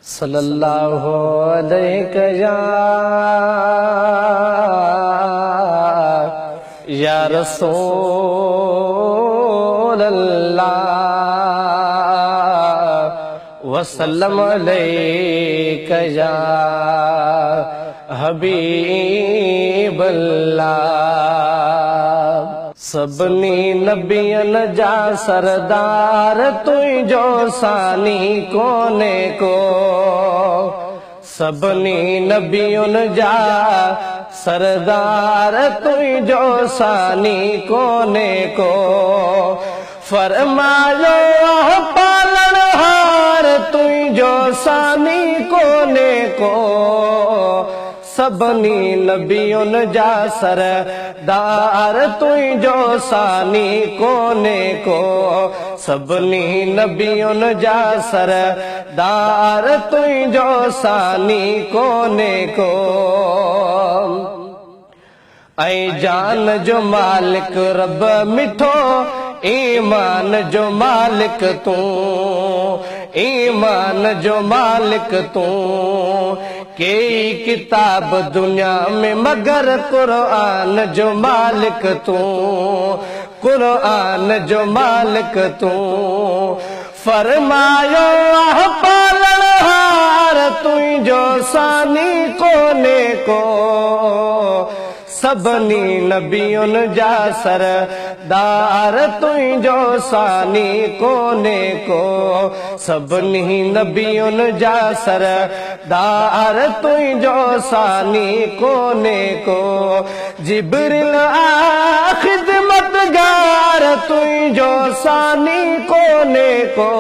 सल्लल्लाहु अलैहि या रसूल अल्लाह वसल्लम अलैका या हबीब अल्लाह। सबनी नबियन जा सरदार तुझो सानी कोने को, सबनी नबियन जा सरदार तुझो सानी कोने को। फरमायो पालनहार तुझो सानी कोने को, सबनी नबियुन जा सरदार तुझो सानी कोने को, सबनी नबियुन जा सरदार तुझो सानी कोने को। ऐ जान जो मालिक रब मिठो, ईमान जो मालिक तू, ईमान जो मालिक तू। कई किताब दुनिया में मगर कुरान जो मालिक तू, कुरान जो मालिक तू। फरमायो पालनहार तुझो सानी कोने को, सबनी नबियुन जा सरदार तुझो सानी कोने को, सबनी नबियुन जा सरदार तुझो सानी कोने को। जिब्रील खिदमतगार तुझो सानी कोने को,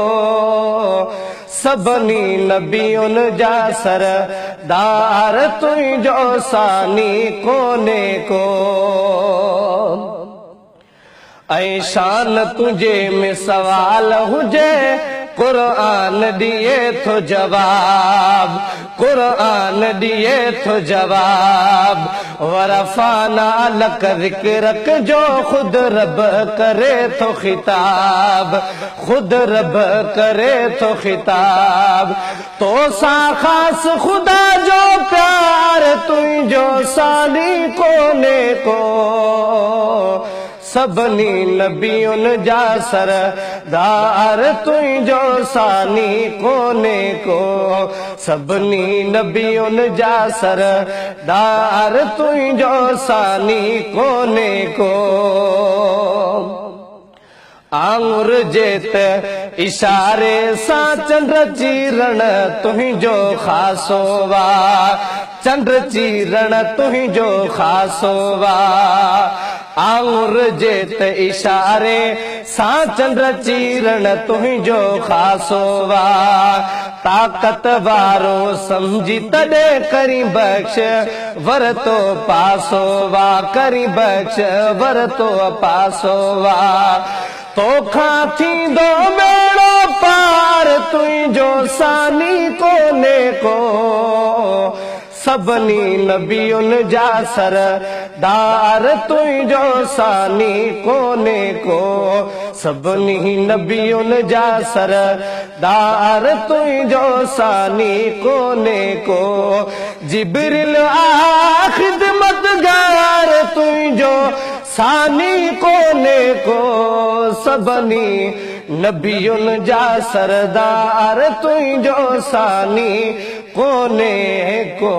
सबनी नबियुन जा सरदार तुझो सानी कोने को। ऐ शान तुझे में सवाल हुजे, कुरान दिए तो जवाब, कुरान दिए तो जवाब। वरफाना लक जिक्रक जो खुद रब करे तो खिताब, खुद रब करे तो खिताब। तो सा खास खुदा जो प्यार तुझो सानी कोने को, सबनी नबियुन जा सरदार तुझो सानी कोने को, सबनी नबियुन जा सरदार तुझो सानी कोने को। आंगुर जेत इशारे सा चंद्र चीरण तुझो खासोवा, चंद्र चीरण तुझो खासोवा। आंगुर जेत इशारे सा चंद्र चीरण तुझो खासोवा। ताकत वारो समझी तडे करी बख्श वर तो पासोवा, करी बख्श वर तो पासोवा। तो खाती दो मेड़ो पार तुझो सानी कोने को, सबनी नबियुन जा सरदार तुझो सानी कोने को, सबनी नबियुन जा सरदार तुझो सानी कोने को। जिब्रील खिदमतगार तुझो सानी कोने को, सबनी नबियुन जा सरदार तुझो सानी कोने को।